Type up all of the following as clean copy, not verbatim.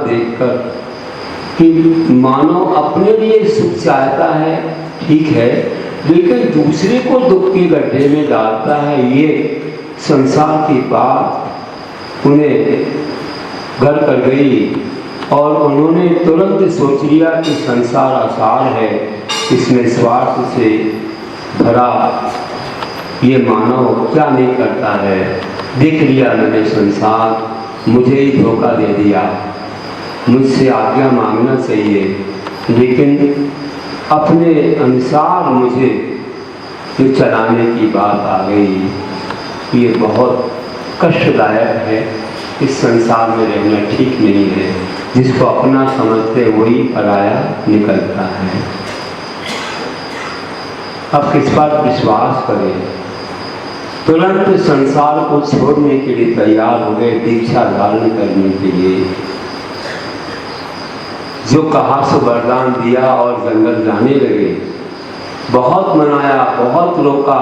देखकर कि मानव अपने लिए सुख चाहता है, ठीक है, लेकिन दूसरे को दुख के गड्ढे में डालता है, ये संसार की बात उन्हें घर कर गई और उन्होंने तुरंत सोच लिया कि संसार आसार है, इसमें स्वार्थ से भरा ये मानव क्या नहीं करता है। देख लिया मैंने संसार, मुझे ही धोखा दे दिया, मुझसे आज्ञा मांगना चाहिए, लेकिन अपने अनुसार मुझे जो चलाने की बात आ गई, ये बहुत कष्टदायक है। इस संसार में रहना ठीक नहीं है। जिसको अपना समझते वही पराया निकलता है। अब किस पर विश्वास करें? तुरंत संसार को छोड़ने के लिए तैयार हो गए, दीक्षा धारण करने के लिए। जो कहा सो वरदान दिया और जंगल जाने लगे। बहुत मनाया, बहुत रोका,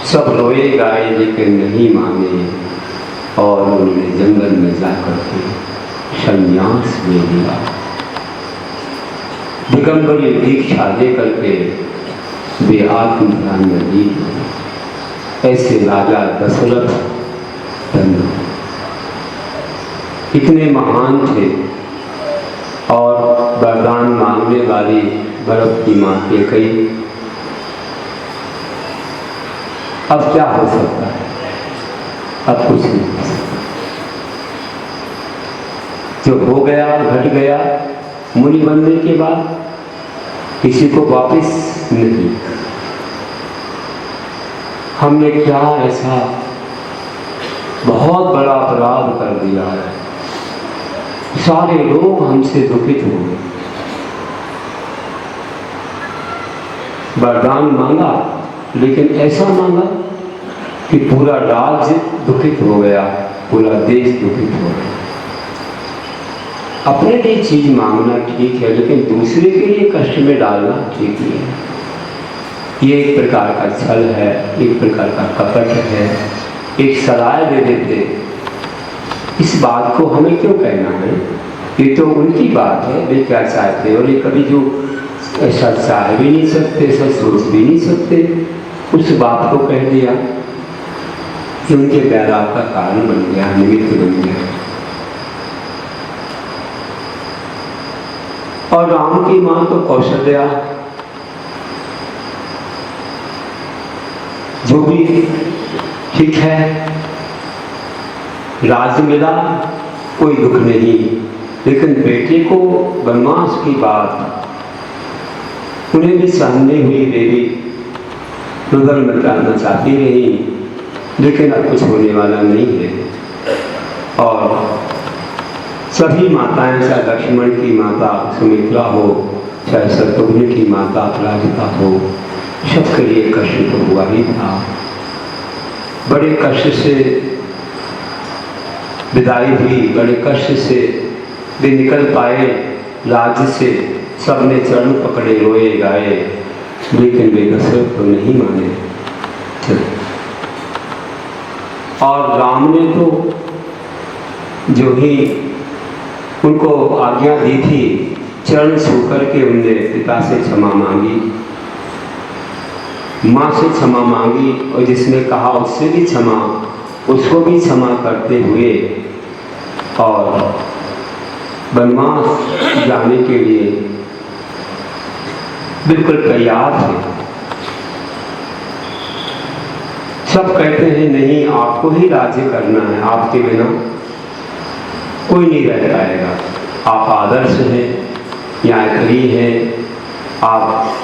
सब रोए गाए लेकिन नहीं माने और उन्होंने जंगल में जाकर के संन्यास ले लिया। दिगंबरी दीक्षा लेकर के वे आत्म ध्यान में लीन। ऐसे राजा दशरथ इतने महान थे और वरदान मांगने वाली भरत की मां कैकेयी। अब क्या हो सकता है? अब कुछ नहीं हो सकता। जो हो गया घट गया। मुनि बनने के बाद किसी को वापस नहीं। हमने क्या ऐसा बहुत बड़ा अपराध कर दिया है, सारे लोग हमसे दुखित हो गए। वरदान मांगा लेकिन ऐसा मांगा कि पूरा राज्य दुखित हो गया, पूरा देश दुखित हो गया। अपने लिए चीज मांगना ठीक है, लेकिन दूसरे के लिए कष्ट में डालना ठीक नहीं है। ये एक प्रकार का छल है, एक प्रकार का कपट है। एक सलाह दे देते, इस बात को हमें क्यों कहना है, ये तो उनकी बात है, वे क्या चाहते हैं। और ये कभी जो ऐसा चाह भी नहीं सकते, ऐसा सोच भी नहीं सकते, उस बात को कह दिया कि उनके बैराग का कारण बन गया, निमित्त बन गया। और राम की मां तो कौशल्या, जो भी ठीक है, राज्य मिला, कोई दुख नहीं, लेकिन बेटे को वनवास की बात उन्हें भी सहने हुई। देवी नगर में जाना चाहती रही, लेकिन अब कुछ होने वाला नहीं है। और सभी माताएं, चाहे लक्ष्मण की माता सुमित्रा हो, चाहे शत्रुघ्न की माता अपराजिता हो, सबके लिए कष्ट तो हुआ ही था। बड़े कष्ट से विदाई हुई, बड़े कष्ट से वे निकल पाए राज्य से। सबने चरण पकड़े, रोए गाए, लेकिन वे दशरथ को नहीं माने। और राम ने तो जो ही उनको आज्ञा दी थी, चरण छू करके उनने पिता से क्षमा मांगी, माँ से क्षमा मांगी, और जिसने कहा उससे भी क्षमा, उसको भी क्षमा करते हुए और वनवास जाने के लिए बिल्कुल तैयार थे। सब कहते हैं नहीं, आपको ही राज्य करना है, आपके बिना कोई नहीं रह पाएगा। आप आदर्श हैं, न्यायकारी हैं, आप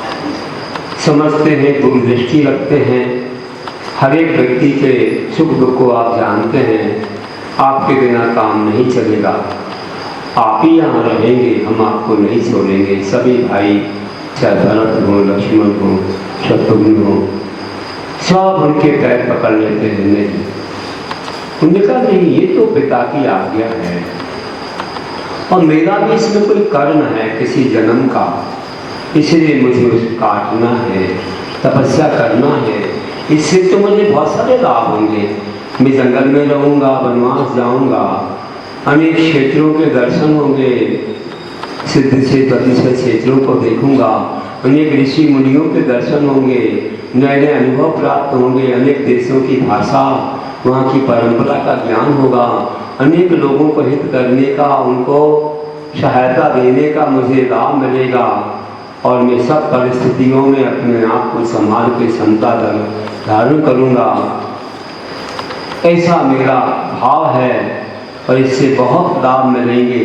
समझते हैं, दूरदृष्टि रखते हैं, हर एक व्यक्ति के सुख दुख को आप जानते हैं, आपके बिना काम नहीं चलेगा, आप ही यहाँ रहेंगे, हम आपको नहीं छोड़ेंगे। सभी भाई, चाहे भरत हो, लक्ष्मण हो, शत्रुघ्न हो, सब उनके पैर पकड़ लेते हैं। नहीं, उन्होंने कहा नहीं, ये तो पिता की आज्ञा है और मेरा भी इसमें कोई कर्म है किसी जन्म का, इसलिए मुझे उसे काटना है, तपस्या करना है। इससे तो मुझे बहुत सारे लाभ होंगे, मैं जंगल में रहूँगा, वनवास जाऊँगा, अनेक क्षेत्रों के दर्शन होंगे, सिद्ध से प्रतिशत क्षेत्रों को देखूंगा, अनेक ऋषि मुनियों के दर्शन होंगे, नए नए अनुभव प्राप्त होंगे, अनेक देशों की भाषा, वहाँ की परंपरा का ज्ञान होगा, अनेक लोगों को हित करने का, उनको सहायता देने का मुझे लाभ मिलेगा और मैं सब परिस्थितियों में अपने आप को संभाल के क्षमता धारण करूँगा। ऐसा मेरा भाव है और इससे बहुत लाभ मिलेंगे।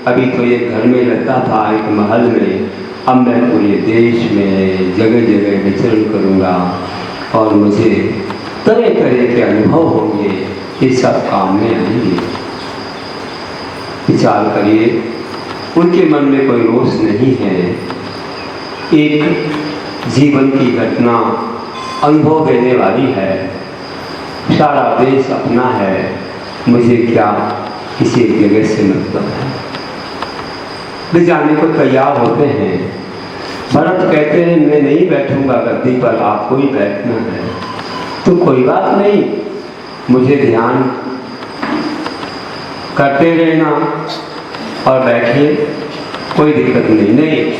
अभी तो एक घर में रहता था, एक महल में, अब मैं पूरे देश में जगह जगह विचरण करूँगा और मुझे तरह तरह के अनुभव होंगे, ये सब काम में आएंगे। विचार करिए, उनके मन में कोई रोष नहीं है, एक जीवन की घटना अनुभव देने वाली है, सारा देश अपना है, मुझे क्या किसी जगह से मतलब है। वे जाने को तैयार होते हैं। भरत कहते हैं मैं नहीं बैठूंगा गद्दी पर, आपको ही बैठना है। तो कोई बात नहीं, मुझे ध्यान करते रहना और बैठिए, कोई दिक्कत नहीं। नहीं,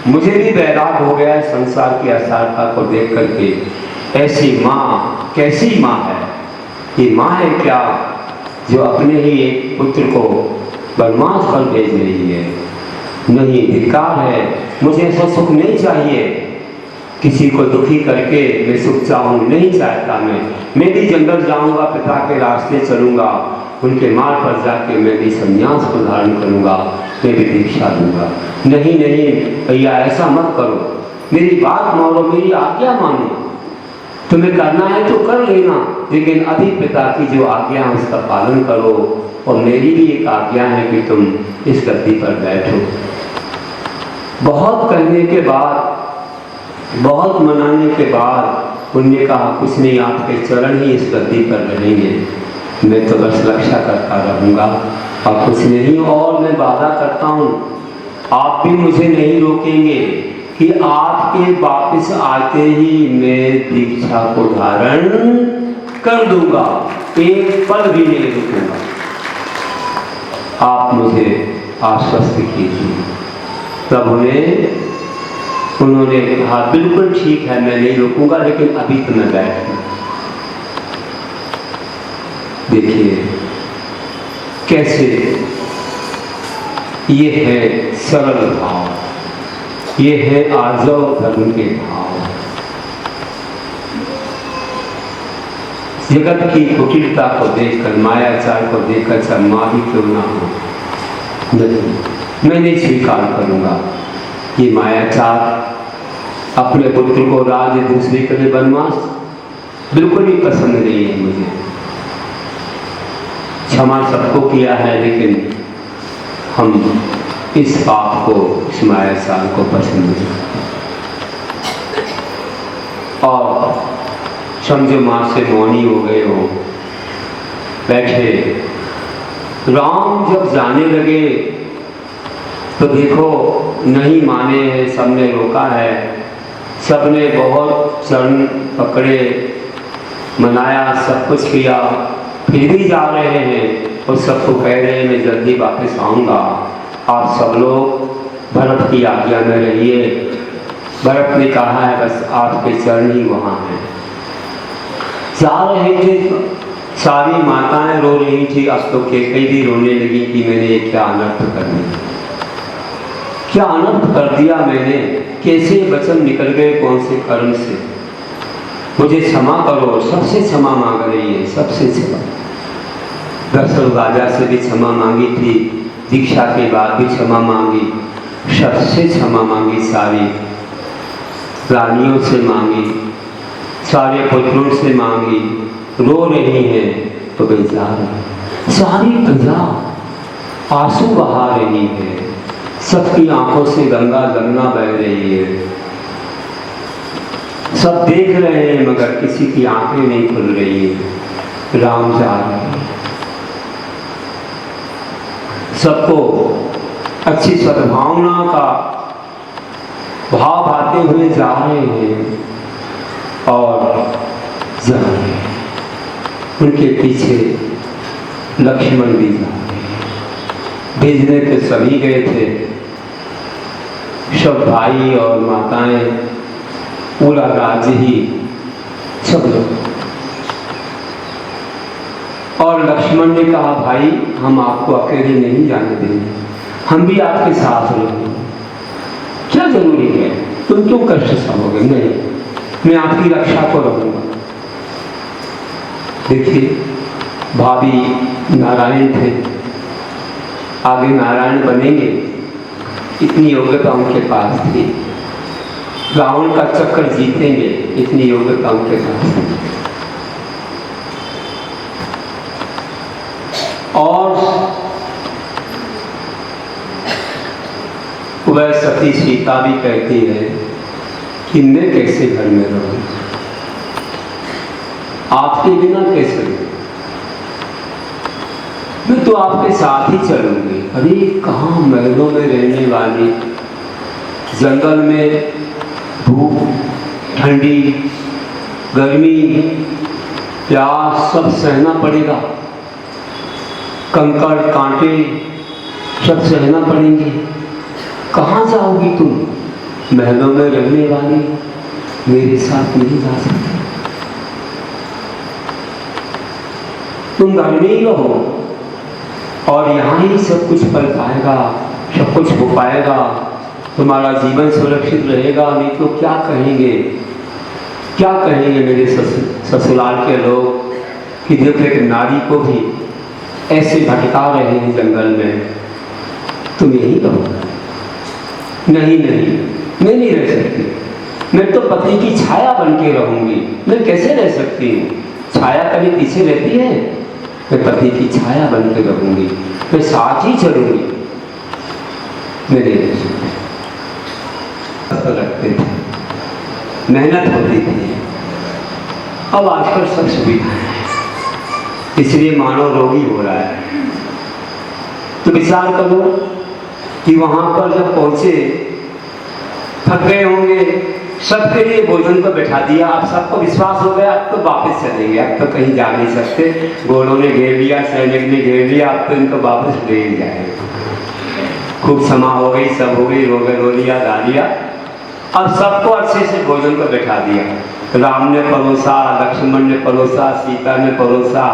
मुझे भी वैराग हो गया है संसार की असारता को देख करके। ऐसी माँ कैसी माँ है, ये माँ है क्या जो अपने ही एक पुत्र को बदमाश पर भेज रही है। नहीं, धिक्कार है, मुझे ऐसा सुख नहीं चाहिए, किसी को दुखी करके मैं सुख चाहूँ नहीं चाहता। मैं भी जंगल जाऊँगा, पिता के रास्ते चलूँगा, उनके मार्ग पर जाके मैं भी संन्यास को धारण करूँगा, मैं भी दीक्षा दूँगा। नहीं नहीं भैया, ऐसा मत करो, मेरी बात मानो, मेरी आज्ञा मानो, तुम्हें करना है तो कर लेना, लेकिन अभी पिता की जो आज्ञा है उसका पालन करो। और मेरी भी एक आज्ञा है कि तुम इस गद्दी पर बैठो। बहुत कहने के बाद, बहुत मनाने के बाद उन्होंने कहा कुछ नहीं, आपके चरण ही इस गद्दी पर रहेंगे, मैं तो बस रक्षा करता रहूँगा और कुछ नहीं। और मैं वादा करता हूँ, आप भी मुझे नहीं रोकेंगे कि आपके वापस आते ही मैं दीक्षा को धारण कर दूंगा, एक पल भी नहीं रुकूंगा। आप मुझे आश्वस्त कीजिए। प्रभु ने, उन्होंने कहा बिल्कुल ठीक है, मैं नहीं रुकूंगा, लेकिन अभी तो मैं बैठूं। देखिए कैसे ये है सरल भाव, ये है आर्जव धर्म के भाव। जगत की कुटिलता को देखकर, मायाचार को देखकर चाहे माँ ही क्यों ना हो, नहीं, मैं नहीं स्वीकार करूंगा। ये मायाचार, अपने पुत्र को राज, दूसरे के लिए वनवास, बिल्कुल ही पसंद नहीं है मुझे। क्षमा सबको किया है, लेकिन हम इस पाप को, इस मायाचार को पसंद नहीं करते। और समझो माँ से मौनी हो गए हो, बैठे। राम जब जाने लगे तो देखो नहीं माने हैं, सबने रोका है, सबने बहुत चरण पकड़े, मनाया, सब कुछ किया, फिर भी जा रहे हैं और सबको कह रहे हैं मैं जल्दी वापस आऊँगा, आप सब लोग भरत की आज्ञा में रहिए। भरत ने कहा है बस आपके चरण ही वहाँ हैं। जा रहे थे, सारी माताएं रो रही थी, अब तो केकई भी रोने लगी कि मैंने ये क्या अनर्थ कर दिया, क्या अनर्थ कर दिया मैंने, कैसे वचन निकल गए, कौन से कर्म से, मुझे क्षमा करो। सबसे क्षमा मांग रही है, सबसे क्षमा। दशरथ राजा से भी क्षमा मांगी थी, दीक्षा के बाद भी क्षमा मांगी, सबसे क्षमा मांगी, सारी रानियों से मांगी, सारे पुत्रों से मांगी, रो रही हैं तो बेजार है। सारी प्रजा आंसू बहा रही है, सबकी आंखों से गंगा जमुना बह रही है, सब देख रहे हैं मगर किसी की आंखें नहीं खुल रही है। राम जा रहे हैं, सबको अच्छी सद्भावना का भाव आते हुए जा रहे हैं और जा रहे हैं, उनके पीछे लक्ष्मण भी जा रहे हैं। भेजने तो सभी गए थे, सब भाई और माताएं, पूरा राज्य ही, सब लोग। और लक्ष्मण ने कहा, भाई हम आपको अकेले नहीं जाने देंगे, हम भी आपके साथ रहेंगे। क्या जरूरी है, तुम क्यों कष्ट सहोगे? नहीं, मैं आपकी रक्षा को रहूंगा। देखिए, भाभी नारायण थे, आगे नारायण बनेंगे, इतनी योग्यता उनके पास थी। रावण का चक्कर जीतेंगे, इतनी योग्यता उनके पास थी। और वह सती सीता भी कहती है कि मैं कैसे घर में रहूं, आपके बिना कैसे रहूं, मैं तो आपके साथ ही चलूंगी। अरे कहाँ महलों में रहने वाली, जंगल में धूप, ठंडी, गर्मी, प्यास सब सहना पड़ेगा, कंकड़ कांटे सब सहना पड़ेंगे। कहाँ जाओगी तुम? महलों में रहने वाली मेरे साथ नहीं जा सकती, तुम घर में ही रहो और यहाँ ही सब कुछ पल पाएगा, सब कुछ हो पाएगा, तुम्हारा जीवन सुरक्षित रहेगा। नहीं तो क्या कहेंगे, क्या कहेंगे मेरे ससुराल के लोग कि देखो एक नारी को भी ऐसे भटका रहे हैं जंगल में, तुम यही रहो। नहीं नहीं, मैं नहीं रह सकती, मैं तो पति की छाया बन के रहूंगी। मैं कैसे रह सकती हूँ? छाया कभी पीछे रहती है? मैं पति की छाया बन के रहूंगी, मैं साथ ही चलूंगी, मैं नहीं रह सकती। रखते थे, मेहनत होती थी। अब आजकल सब सुविधा है, इसलिए मानव रोगी हो रहा है। तो विचार करो कि वहां पर जब पहुंचे, थक गए होंगे, सबके लिए भोजन को बैठा दिया। अब सबको विश्वास हो गया, अब तो वापस चलेंगे, अब तो कहीं जा नहीं सकते, घोड़ों ने घेर लिया, सैनिक ने घेर लिया, अब तो इनको वापस ले जाएंगे। खूब समा हो गई, सब हो गई, रो लिया, गा लिया। अब सबको अच्छे से भोजन को बैठा दिया। राम ने परोसा, लक्ष्मण ने परोसा, सीता ने परोसा,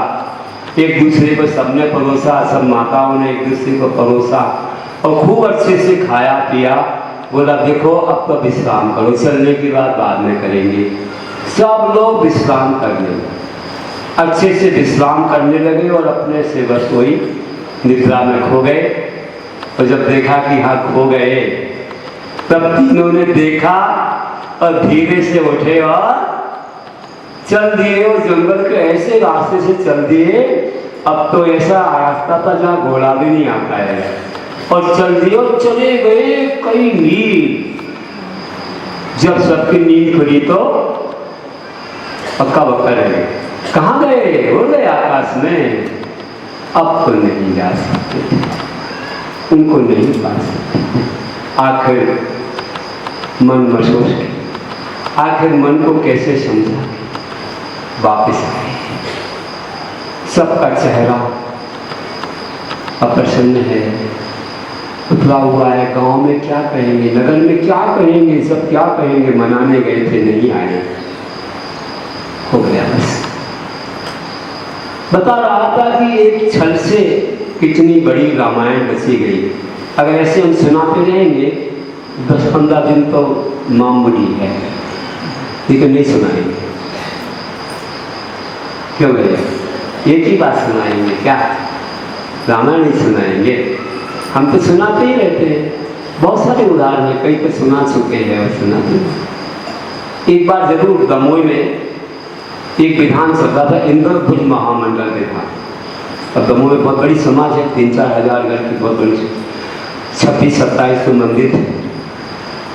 एक दूसरे को सबने परोसा, सब माताओं ने एक दूसरे को परोसा और खूब अच्छे से खाया पिया। बोला देखो अब तो विश्राम करो, चलने की बात बाद में करेंगे। सब लोग विश्राम करने लगे, अच्छे से विश्राम करने लगे और अपने से बस वही निद्रा में खो गए। और जब देखा कि हाँ खो गए, तब तीनों ने देखा और धीरे से उठे और चल दिए। और जंगल के ऐसे रास्ते से चल दिए, अब तो ऐसा रास्ता था जहाँ घोड़ा भी नहीं आता है, और चल दिए और चले गए कई मील। जब सबकी नींद खुली तो पक्का बक्का रह गए, कहाँ गए? हो गए आकाश में। अब तो नहीं जा सकते, उनको नहीं पा सकते। आखिर मन मशोश के, आखिर मन को कैसे समझा, वापिस आए। सबका चेहरा अप्रसन्न है, उतला हुआ है। गांव में क्या कहेंगे, नगर में क्या कहेंगे, सब क्या कहेंगे? मनाने गए थे, नहीं आए, हो गया बस। बता रहा था कि एक छल से कितनी बड़ी रामायण बची गई। अगर ऐसे हम सुनाते रहेंगे 10-15 दिन तो मामूली है, लेकिन नहीं सुनाएंगे। क्यों भैया? एक ही बात सुनाएंगे क्या? रामायण नहीं सुनाएंगे? हम तो सुनाते ही रहते हैं, बहुत सारे उदाहरण है, कई तो सुना चुके हैं और सुनाते। एक बार जरूर दमोई में एक विधान चल रहा था, इंद्रभुज महामंडल विधान। और दमोई में बहुत बड़ी समाज है, 3-4 हजार घर की बहुत बड़ी, 26-27 मंदिर थे।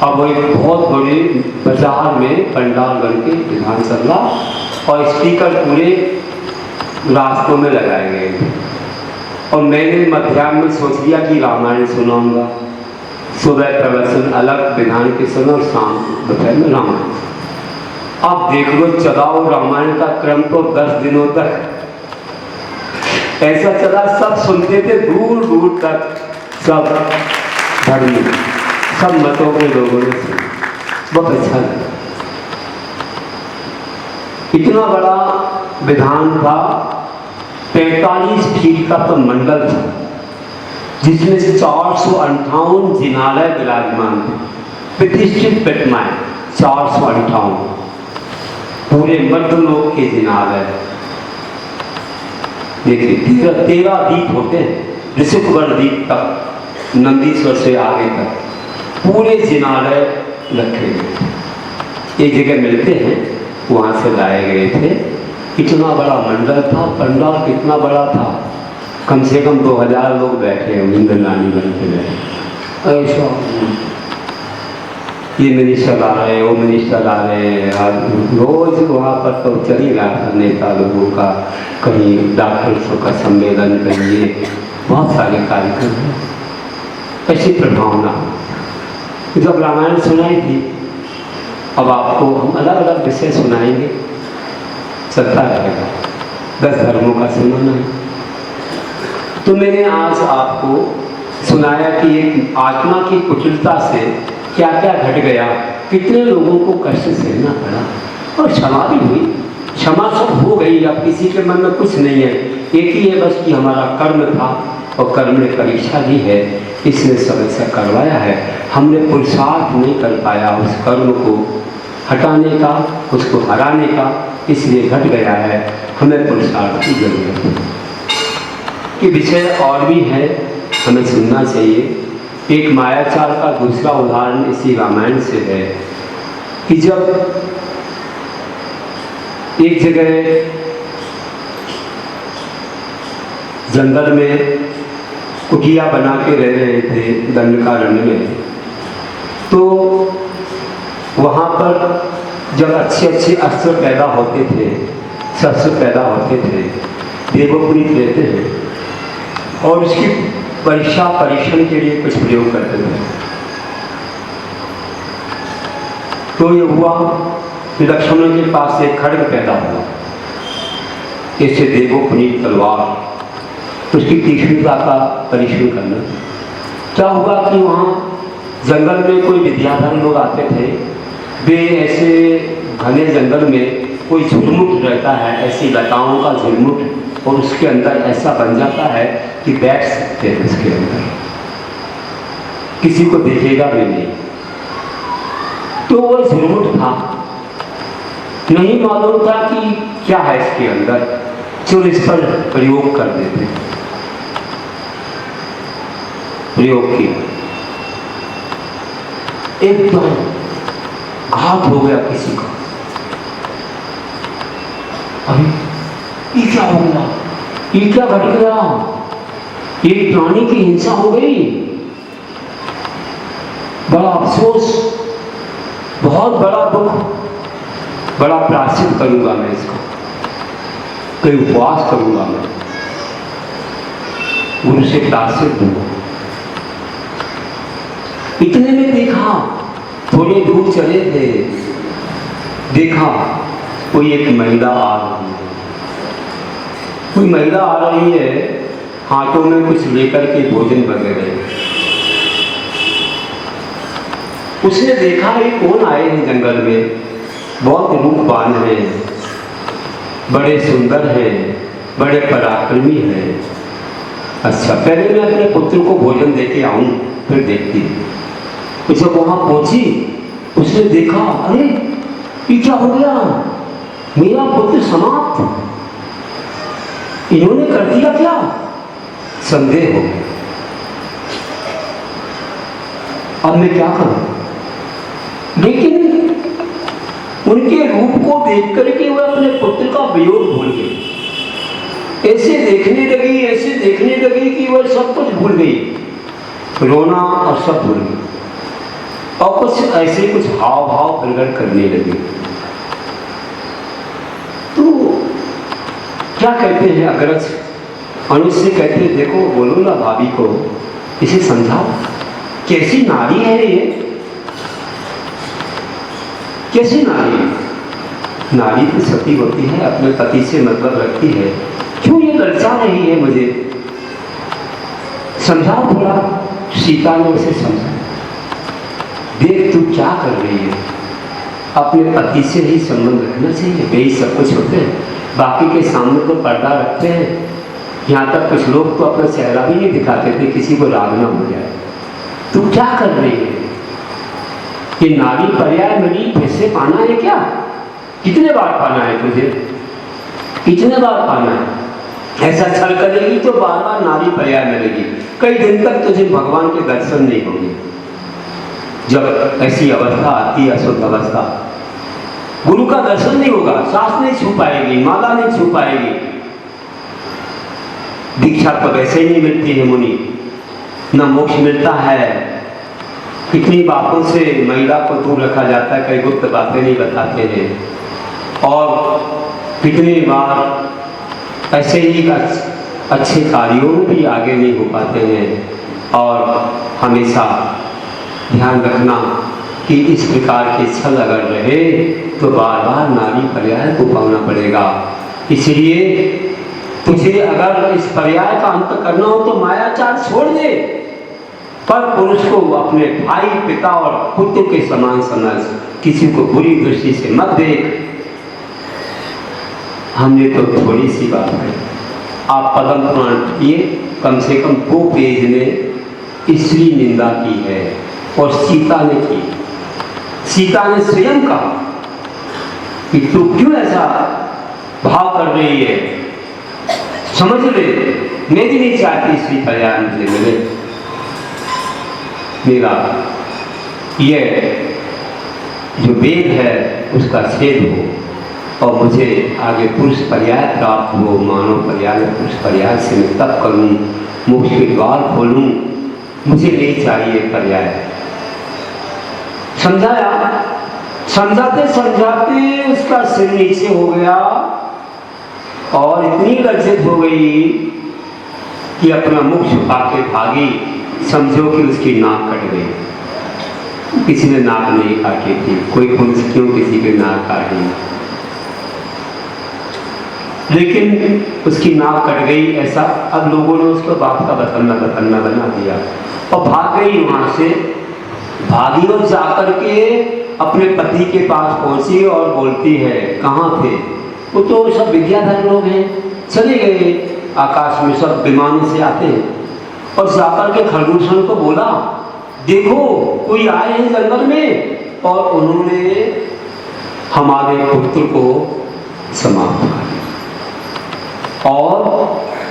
अब वो एक बहुत बड़ी बाजार में पंडाल बन के विधान चल रहा और स्पीकर पूरे रास्तों में लगाए गए थे। और मैंने मध्याह्न में सोच लिया कि रामायण सुनाऊंगा। सुबह प्रवचन अलग विधान के सुनो और शाम दोपहर में रामायण। अब देख लो चलाओ, रामायण का क्रम तो 10 दिनों तक ऐसा चला, सब सुनते थे दूर दूर तक। सब धर्म, सब मतों के लोगों ने सुना, बहुत अच्छा लगा। इतना बड़ा विधान था, 45 फीट का तो मंडल था, जिसमें से 458 जिनालय विराजमान थे, प्रतिष्ठित प्रतिमाएं 458, पूरे मध्यलोक के जिनालय। देखिए 13 दीप होते हैं, ऋषिकगढ़ दीप तक, नंदीश्वर से आगे तक पूरे जिनालय रखे गए। एक जगह मिलते हैं, वहाँ से लाए गए थे। इतना बड़ा मंडल था, पंडाल कितना बड़ा था, कम से कम 2000 लोग बैठे होंगे, इंद्रलानी बन के बैठे। ऐसा ये मिनिस्टर आ रहे, वो मिनिस्टर आ रहे, रोज वहाँ पर तो चल ही रहा था नेता लोगों का, कहीं डॉक्टर्सों का सम्मेलन, कहीं बहुत सारे कार्यक्रम हैं। ऐसी प्रभावना जब रामायण सुनाई थी, अब आपको हम अलग अलग विषय सुनाएंगे, चलता रहेगा, 10 धर्मों का सुनाना है। तो मैंने आज आपको सुनाया कि एक आत्मा की कुटिलता से क्या क्या घट गया, कितने लोगों को कष्ट सहना पड़ा, और क्षमा भी हुई। क्षमा सब हो गई, अब किसी के मन में कुछ नहीं है, एक ही है बस कि हमारा कर्म था और कर्म ने परीक्षा दी है, इसने सब ऐसा करवाया है, हमने पुरुषार्थ नहीं कर पाया उस कर्म को हटाने का, उसको हराने का, इसलिए घट गया है, हमें पुरुषार्थ की जरूरत है। ये विषय और भी है, हमें सुनना चाहिए। एक मायाचार का दूसरा उदाहरण इसी रामायण से है कि जब एक जगह जंगल में कुटिया बना के रह रहे थे दंडकारण्य में, तो वहाँ पर जब अच्छे अच्छे अस्त्र पैदा होते थे, शस्त्र पैदा होते थे, देवपुरीत लेते हैं और उसकी परीक्षण के लिए कुछ प्रयोग करते थे। तो ये हुआ कि लक्ष्मण के पास एक खड्ग पैदा हुआ, इससे देवपुरीत तलवार, उसकी तीक्ष्णता का परीक्षण करना। क्या हुआ कि वहाँ जंगल में कोई विद्याधर लोग आते थे, वे ऐसे घने जंगल में कोई झुरमुट रहता है, ऐसी लताओं का झुरमुट, और उसके अंदर ऐसा बन जाता है कि बैठ सकते हैं उसके अंदर, किसी को देखेगा भी नहीं। तो वो झुरमुट था, नहीं मालूम था कि क्या है इसके अंदर, चलो इस पर प्रयोग कर देते। प्रयोग किया, एकदम घात हो गया किसी का। अरे ये क्या हो गया, ये क्या घट गया, एक प्राणी की हिंसा हो गई, बड़ा अफसोस, बहुत बड़ा दुख, बड़ा प्रायश्चित करूंगा मैं इसका, कोई उपवास करूंगा मैं, गुरु से प्रायश्चित दूंगा। इतने में देखा, थोड़ी दूर चले थे, देखा कोई एक महिला आ रही है, कोई महिला आ रही है, हाथों में कुछ लेकर के भोजन वगैरह। उसने देखा ये कौन आए हैं जंगल में, बहुत रूपवान हैं, बड़े सुंदर हैं, बड़े पराक्रमी हैं। अच्छा, पहले मैं अपने पुत्र को भोजन देके आऊं, फिर देखती। जब वहां पहुंची, उसने देखा, अरे ये क्या हो गया, मेरा पुत्र समाप्त, इन्होंने कर दिया क्या, संदेह हो गया। अब मैं क्या करूं, लेकिन उनके रूप को देख करके वह अपने पुत्र का वियोग भूल गई, ऐसे देखने लगी, ऐसे देखने लगी कि वह सब कुछ भूल गई, रोना और सब भूल गई, और कुछ ऐसे कुछ हाव भाव प्रकट करने लगे। तो क्या कहते हैं अग्रज, अनुज से कहते हैं, देखो बोलो ना भाभी को, इसे समझाओ, कैसी नारी है ये, कैसी नारी है, नारी तो सती होती है, अपने पति से मतलब रखती है, क्यों ये ललचा रही है, मुझे समझाओ थोड़ा। सीता ने उसे समझा, देख तू क्या कर रही है, अपने पति से ही संबंध रखना चाहिए, यही सब कुछ होते हैं, बाकी के सामने तो पर्दा रखते हैं। यहाँ तक कुछ लोग तो अपना चेहरा भी नहीं दिखाते थे, किसी को राग ना हो जाए। तू क्या कर रही है, ये नारी पर्याय मिली फिर से पाना है क्या? कितने बार पाना है तुझे, कितने बार पाना है? ऐसा छल करेगी तो बार बार नारी पर्याय मिलेगी, कई दिन तक तुझे भगवान के दर्शन नहीं होंगे। जब ऐसी अवस्था आती है, अशुद्ध अवस्था, गुरु का दर्शन नहीं होगा, सांस नहीं छू पाएगी, माला नहीं छू पाएगी, दीक्षा तो वैसे ही नहीं मिलती है मुनि, न मोक्ष मिलता है। कितनी बातों से महिला को दूर रखा जाता है, कई गुप्त बातें नहीं बताते हैं, और कितनी बार ऐसे ही अच्छे कार्यों में भी आगे नहीं हो पाते हैं। और हमेशा ध्यान रखना कि इस प्रकार के छल अगर रहे तो बार बार नारी पर्याय को पाना पड़ेगा। इसलिए तुझे अगर इस पर्याय का अंत करना हो तो मायाचार छोड़ दे, पर पुरुष को अपने भाई, पिता और पुत्र के समान समझ, किसी को बुरी दृष्टि से मत देख। हमने तो थोड़ी सी बात है, आप पद्म पुराण पढ़िए, कम से कम 2 पेज में स्त्री निंदा की है, और सीता ने की। सीता ने स्वयं कहा कि तू क्यों ऐसा भाव कर रही है, समझ ले, मैं भी नहीं चाहती स्त्री पर्याय मुझे मिले, मेरा यह जो वेद है उसका छेद हो और मुझे आगे पुरुष पर्याय प्राप्त हो, मानव पर्याय, पुरुष पर्याय से मैं तप करूं, मोक्ष के द्वार खोलूं, मुझे नहीं चाहिए पर्याय। समझाया, समझाते समझाते उसका सिर नीचे हो गया और इतनी लज्जित हो गई कि अपना मुख छुपा के भागी। समझो कि उसकी नाक कट गई। किसी ने नाक नहीं काटी थी, कोई पुरुष क्यों किसी की नाक काटी, लेकिन उसकी नाक कट गई। ऐसा अब लोगों ने उसको बात का बतन्ना बना दिया और भाग गई वहां से। भागी और जाकर के अपने पति के पास पहुंची और बोलती है, कहाँ थे? वो तो सब विद्याधर लोग हैं, चले गए, आकाश में सब विमानों से आते हैं। और जाकर के खरदूषण को बोला, देखो कोई आए हैं जंगल में और उन्होंने हमारे पुत्र को समाप्त कर दिया। और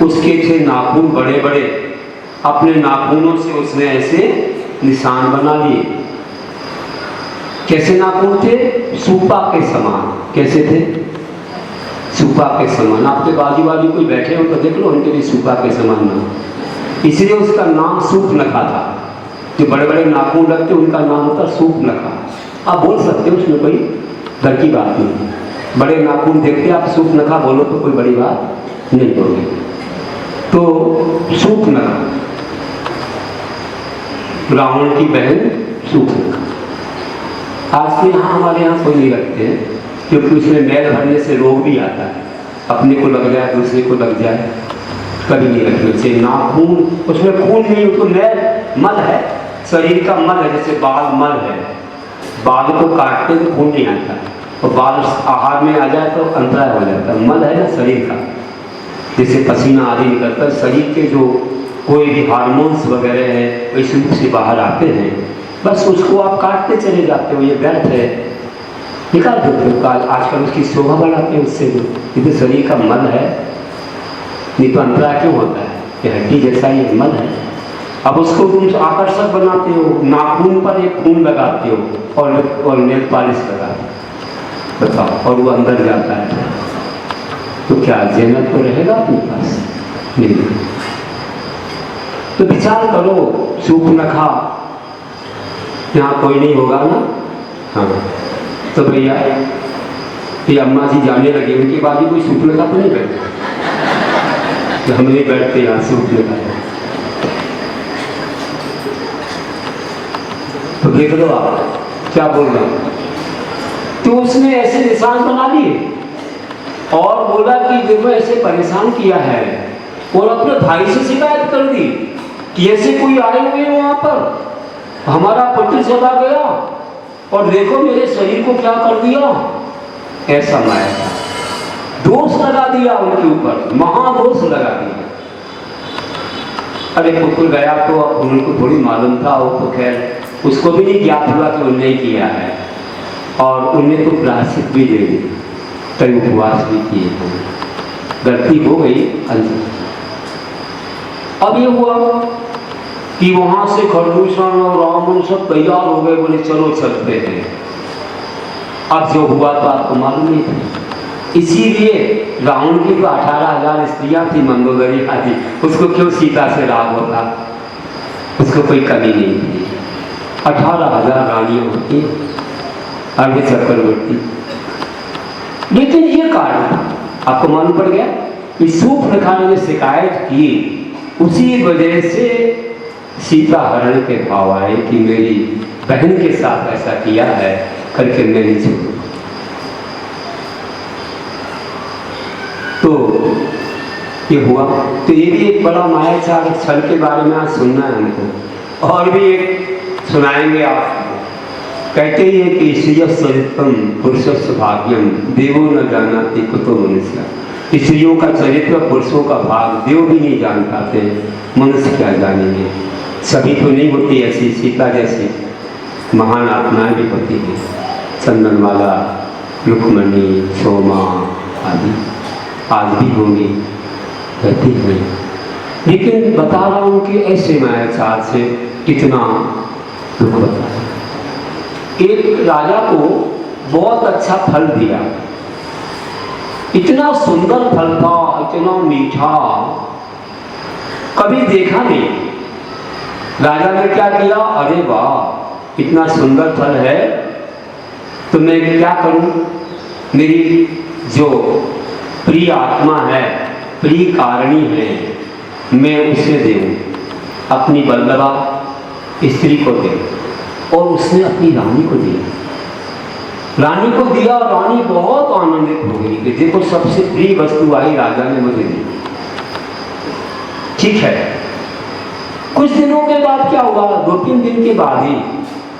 उसके थे नाखून बड़े बड़े, अपने नाखूनों से उसने ऐसे निशान बना लिए। कैसे नाखून थे? सूपा के समान। कैसे थे? सूपा के समान। आपके बाजू बाजू कोई बैठे हो तो देख लो, उनके भी सूपा के समान नाम, इसलिए उसका नाम सूपनखा था। जो बड़े बड़े नाखून लगते उनका नाम होता सूपनखा। आप बोल सकते हो, उसमें कोई डर की बात नहीं। बड़े नाखून देखते आप सूपनखा बोलो तो कोई बड़ी बात नहीं बोलोगे। तो सूपनखा, रावण की बहन सूपनखा। आज के यहाँ हमारे यहाँ कोई नहीं रखते हैं, क्योंकि उसमें मैल भरने से रोग भी आता है, अपने को लग जाए दूसरे को लग जाए, कभी नहीं रखना चाहिए। नाखून, उसमें खून नहीं, उसको मैल मल है, शरीर का मल है। जैसे बाल मल है, बाल को काटते तो खून नहीं आता, और बाल आहार में आ जाए तो अंतराय हो जाता है। मल है ना शरीर का, जैसे पसीना आदि निकलता है, शरीर के जो कोई भी हार्मोन्स वगैरह है वैसे रूप से बाहर आते हैं, बस उसको आप काटते चले जाते हो, ये व्यर्थ है, निकाल देते हो। आजकल उसकी शोभा बढ़ाते हैं उससे, जो शरीर का मल है, नहीं तो अंतराय क्यों होता है? ये हड्डी जैसा ही मल है। अब उसको तुम आकर्षक बनाते हो, नाखून पर एक खून लगाते हो और नेल पॉलिश लगाते हो, बताओ, और वो अंदर जाता है तो क्या जन्नत तो रहेगा अपने पास? नहीं। तो विचार करो, सूपनखा, यहाँ कोई नहीं होगा ना? हाँ, तो भैया ये अम्मा जी जाने लगे, उनके बाद ही कोई सूपनखा तो नहीं बैठे, हम नहीं बैठते यहाँ सूपनखा। तो देख लो आप क्या बोल रहे हो। तो उसने ऐसे निशान बना लिए और बोला कि देखो ऐसे परेशान किया है, और अपने भाई से शिकायत कर दी ऐसे कोई आए हुए हैं वहां पर, हमारा पुत्र चला गया और देखो मेरे शरीर को क्या कर दिया। ऐसा माया था, दोष लगा दिया उनके ऊपर, महादोष लगा दिया। अरे पुत्र गया तो उनको थोड़ी मालूम था, वो तो खैर उसको भी नहीं ज्ञात हुआ कि उन्होंने किया है, और उन्हें तो प्रायश्चित भी दे दी, कई उपवास भी किए, गलती हो गई। अब ये हुआ कि वहां से खरदूषण और रावण सब तैयार हो गए, बोले चलो चलते हैं। अब जो हुआ तो आपको मालूम नहीं था, इसीलिए रावण की तो 18,000 स्त्रियां थी, मंदोदरी आदि, उसको क्यों सीता से राग होता, उसको कोई कमी नहीं थी। 18,000 रानियां होती, अर्ध चक्रवर्ती। लेकिन ये कारण आपको मालूम पड़ गया कि शूर्पणखा ने शिकायत की, उसी वजह से सीता हरण के भाव आए कि मेरी बहन के साथ ऐसा किया है करके मैं नहीं छोड़ूं। तो ये हुआ, तो ये भी एक बड़ा मायाचार छल के बारे में आज सुनना है हमको, और भी एक सुनाएंगे आप। कहते ही है कि स्त्रियश्चरित्रम पुरुषस्य भाग्यम देवो न जानाति कुतो मनुष्य। स्त्रियों का चरित्र, पुरुषों का भाग देव भी नहीं जान पाते, मनुष्य क्या जानेंगे। सभी तो नहीं होती ऐसी, सीता जैसी महान आत्माएं भी होती हैं, चंदनवाला, रुक्मणी, सोमा आदि आज भी होंगी, रहती हैं। लेकिन बता रहा हूं कि ऐसे मायाचार से कितना दुख होता है। एक राजा को बहुत अच्छा फल दिया, इतना सुंदर फल था, इतना मीठा, कभी देखा नहीं। राजा ने क्या किया, अरे वाह इतना सुंदर फल है तो मैं क्या करूं, मेरी जो प्रिय आत्मा है, प्रिय कारिणी है, मैं उसे दूं, अपनी बल्लभा स्त्री को दे। और उसने अपनी रानी को दिया, रानी को दिया, रानी बहुत आनंदित हो गई कि देखो सबसे प्रिय वस्तु आई, राजा ने मुझे दी। ठीक है, कुछ दिनों के बाद क्या हुआ, 2-3 दिन के बाद ही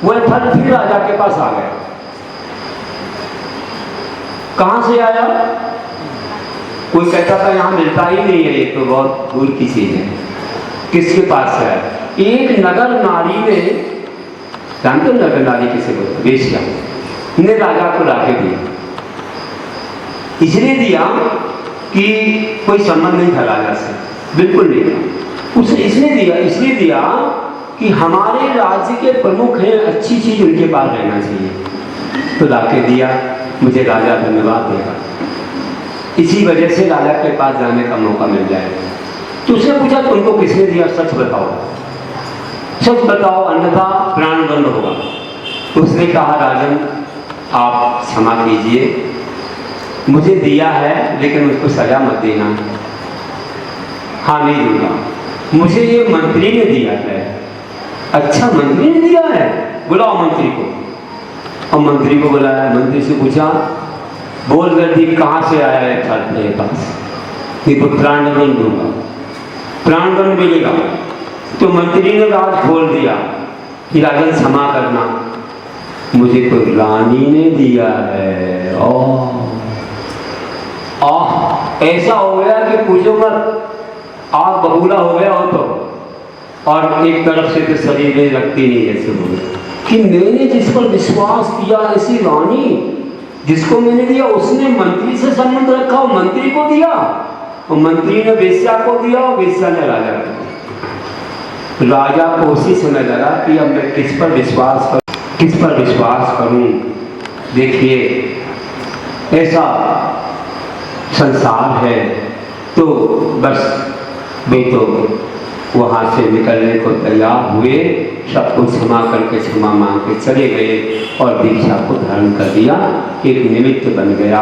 वह फल फिर राजा के पास आ गया। कहां से आया, कोई कहता था यहां मिलता ही नहीं है, ये तो बहुत दूर की चीज है। किसके पास से आया, एक नगर नारी ने, जानते हो नगर नारी किसे बोलते, वेश्या ने राजा को लाके दिया। इसलिए दिया कि कोई संबंध नहीं था राजा से, बिल्कुल नहीं था। उसे इसलिए दिया कि हमारे राज्य के प्रमुख हैं, अच्छी चीज उनके पास रहना चाहिए, तो लाके दिया, मुझे राजा धन्यवाद देगा। इसी वजह से राजा के पास जाने का मौका मिल जाए। तो उसने पूछा तुमको किसने दिया, सच बताओ, सच बताओ अन्यथा प्राणदंड होगा। उसने कहा राजन आप क्षमा कीजिए, मुझे दिया है लेकिन उसको सजा मत देना। हाँ नहीं दूंगा, मुझे ये मंत्री ने दिया है। अच्छा मंत्री ने दिया है, बुलाओ मंत्री को। और मंत्री को बुलाया, मंत्री से पूछा बोल जल्दी कहाँ से आया है फल मेरे पास, ये तो प्राणदंड दूंगा, प्राणदंड मिलेगा। तो मंत्री ने राज खोल दिया कि राजन क्षमा करना, मुझे तो रानी ने दिया है। ऐसा हो गया कि पूछो मत, आग बबूला हो गया हो तो, और एक तरफ से तो शरीर में रखती नहीं जैसे बोले कि मैंने जिस पर विश्वास किया, ऐसी रानी जिसको मैंने दिया उसने मंत्री से संबंध रखा और मंत्री को दिया, और मंत्री ने वेश्या को दिया और वेश्या ने राजा को दिया। राजा को उसी समय लगा कि अब मैं किस पर विश्वास करूं। देखिए ऐसा संसार है। तो बस वे तो वहां से निकलने को तैयार हुए, सबको क्षमा करके क्षमा मांग के चले गए और दीक्षा को धारण कर दिया, एक निमित्त बन गया।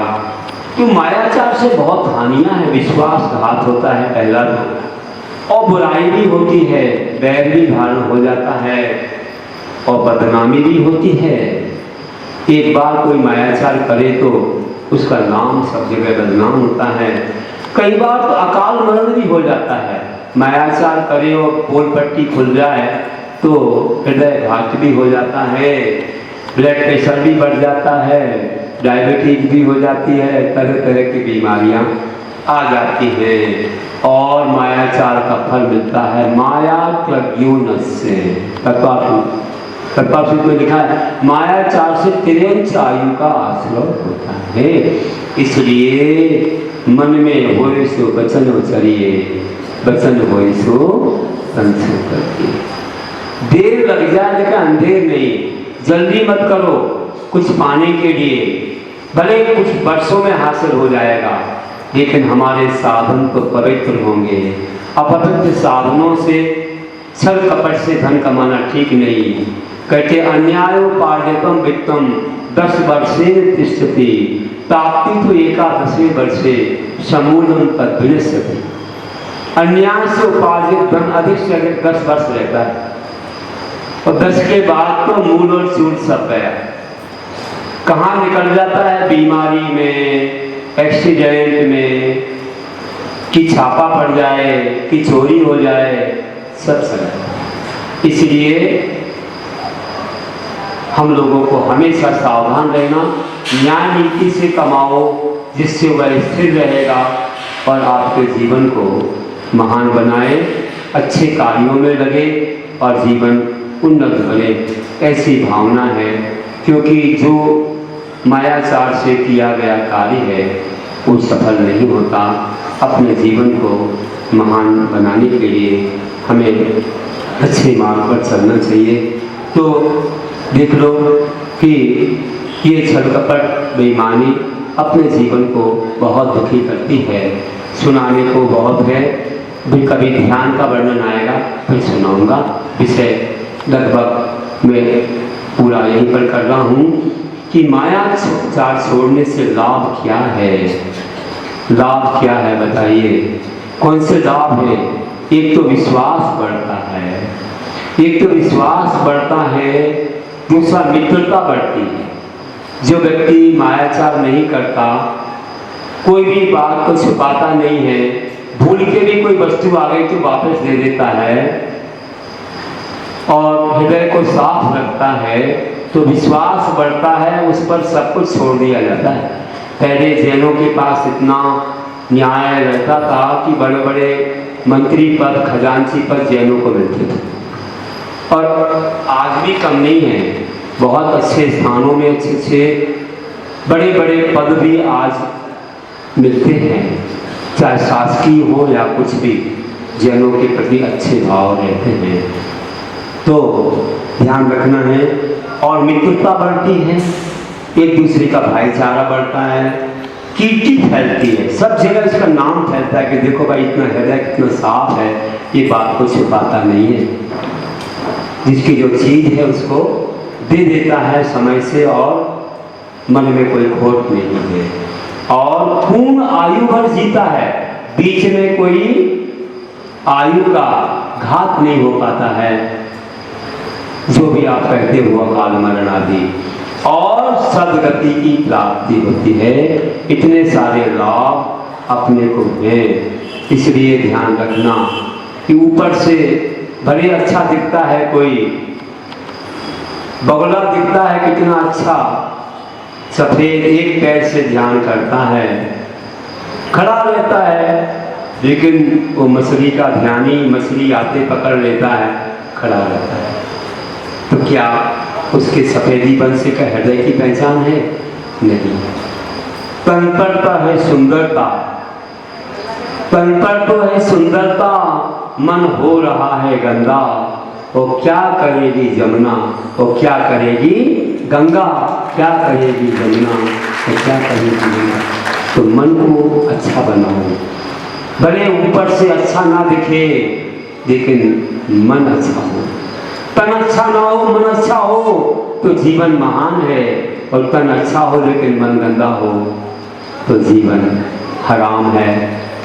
तो मायाचार से बहुत हानियां हैं, विश्वासघात होता है पहला तो, और बुराई भी होती है, बैर भी धारण हो जाता है और बदनामी भी होती है। एक बार कोई मायाचार करे तो उसका नाम सब जगह बदनाम होता है। कई बार तो अकाल मरण भी हो जाता है, मायाचार करे और पोल पट्टी खुल जाए तो हृदय घात भी हो जाता है, ब्लड प्रेशर भी बढ़ जाता है, डायबिटीज भी हो जाती है, तरह तरह की बीमारियां आ जाती हैं और मायाचार का फल मिलता है माया प्रज्ञोनस्य। तत्वासूत्र में लिखा है मायाचार से तिरंच आयु का आश्रय होता है। इसलिए मन में होए सो वचन उचरिए, वचन होए सो संचय करिए। देर लग जाए लेकिन अंधेर नहीं, जल्दी मत करो कुछ पाने के लिए, भले कुछ वर्षों में हासिल हो जाएगा लेकिन हमारे साधन तो पवित्र होंगे। अपवित्र साधनों से छल कपट से धन कमाना ठीक नहीं। कहते अन्यायोपार्जितम वित्तम 10 वर्षे तिष्ठति प्राप्ति तो 11वें वर्षे समूलम तद्विनश्यति। अन्याय से उपार्जित धन अधिक से अधिक 10 वर्ष रहता है और 10 के बाद तो मूल और चूल सब गया। कहाँ निकल जाता है? बीमारी में, एक्सीडेंट में, कि छापा पड़ जाए, कि चोरी हो जाए, सब सगा। इसलिए हम लोगों को हमेशा सावधान रहना, न्याय नीति से कमाओ जिससे वह स्थिर रहेगा और आपके जीवन को महान बनाए, अच्छे कार्यों में लगे और जीवन उन्नत बने, ऐसी भावना है। क्योंकि जो मायाचार से किया गया कार्य है वो सफल नहीं होता। अपने जीवन को महान बनाने के लिए हमें अच्छे मार्ग पर चलना चाहिए। तो देख लो कि ये छल कपट बेईमानी अपने जीवन को बहुत दुखी करती है। सुनाने को बहुत है, भी कभी ध्यान का वर्णन आएगा फिर सुनाऊंगा। विषय लगभग मैं पूरा यहीं पर कर रहा हूँ कि मायाचार छोड़ने से लाभ क्या है। लाभ क्या है बताइए? कौन से लाभ है? एक तो विश्वास बढ़ता है, एक तो विश्वास बढ़ता है, दूसरा मित्रता बढ़ती है। जो व्यक्ति मायाचार नहीं करता, कोई भी बात को छुपाता नहीं है, भूल के भी कोई वस्तु आ गई तो वापस दे देता है और हृदय को साफ रखता है, तो विश्वास बढ़ता है, उस पर सब कुछ छोड़ दिया जाता है। पहले जैनों के पास इतना न्याय रहता था कि बड़े बड़े मंत्री पद, खजांची पद जैनों को मिलते थे और आज भी कम नहीं है। बहुत अच्छे स्थानों में अच्छे अच्छे बड़े बड़े पद भी आज मिलते हैं, चाहे शासकीय हो या कुछ भी, जैनों के प्रति अच्छे भाव रहते हैं। तो ध्यान रखना है। और मित्रता बढ़ती है, एक दूसरे का भाईचारा बढ़ता है, कीर्ति फैलती है, सब जगह इसका नाम फैलता है कि देखो भाई इतना हृदय कितना साफ है, ये बात को छुपाता नहीं है, जिसकी जो चीज है उसको दे देता है समय से और मन में कोई खोट नहीं है और पूर्ण आयु भर जीता है। बीच में कोई आयु का घात नहीं हो पाता है, जो भी आप कहते हो अकाल मरण आदि, और सदगति की प्राप्ति होती है। इतने सारे लाभ अपने को हैं। इसलिए ध्यान रखना कि ऊपर से भले अच्छा दिखता है, कोई बगुला दिखता है कितना अच्छा सफेद, एक पैर से ध्यान करता है, खड़ा रहता है, लेकिन वो मछली का ध्यानी मछली आते पकड़ लेता है, खड़ा रहता है। तो क्या उसके सफेदीपन से का हृदय की पहचान है? नहीं। तन पर तो है सुंदरता, तन पर तो है सुंदरता, मन हो रहा है गंदा। वो क्या करेगी जमुना, वो क्या करेगी गंगा, क्या करेगी जमुना, वो क्या करेगी गंगा। तो मन को अच्छा बनाओ, भले ऊपर से अच्छा ना दिखे लेकिन मन अच्छा हो। तन अच्छा ना हो, मन अच्छा हो तो जीवन महान है, और तन अच्छा हो लेकिन मन गंदा हो तो जीवन हराम है,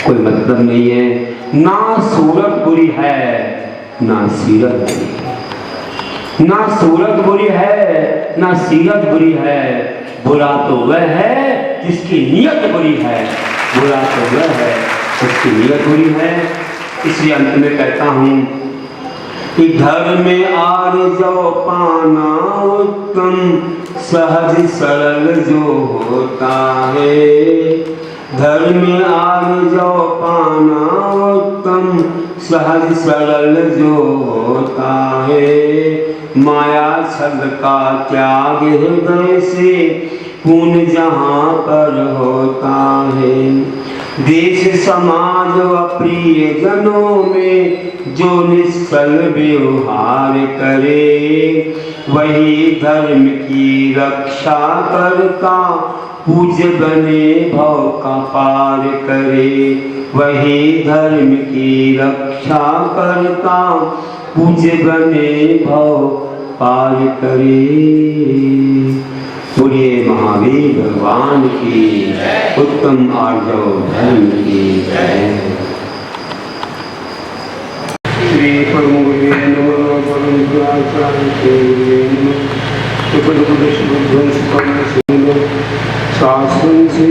कोई मतलब नहीं है। ना सूरत बुरी है ना सीरत बुरी है, ना सूरत बुरी है ना सीरत बुरी है। बुरा तो वह है जिसकी नीयत बुरी है, बुरा तो वह है जिसकी नीयत बुरी है। इसलिए अंत में कहता हूँ कि धर्म में आर जो पाना उत्तम सहज सरल जो होता है, धर्म में आर जो पाना उत्तम सहज सरल जो होता है, माया छल का त्याग हृदय से पुण्य जहाँ पर होता है, देश समाज व प्रिय जनों में जो निश्चल व्यवहार करे, वही धर्म की रक्षा करता पूज्य बने भव का पार करे, वही धर्म की रक्षा करता पूज्य बने भव पार करे। बोलिए महावीर भगवान की, उत्तम आर्जव धर्म की जय। श्री परम गुरुवे नमः, परम गुरुआचार्य देवे नमः, शास्त्र से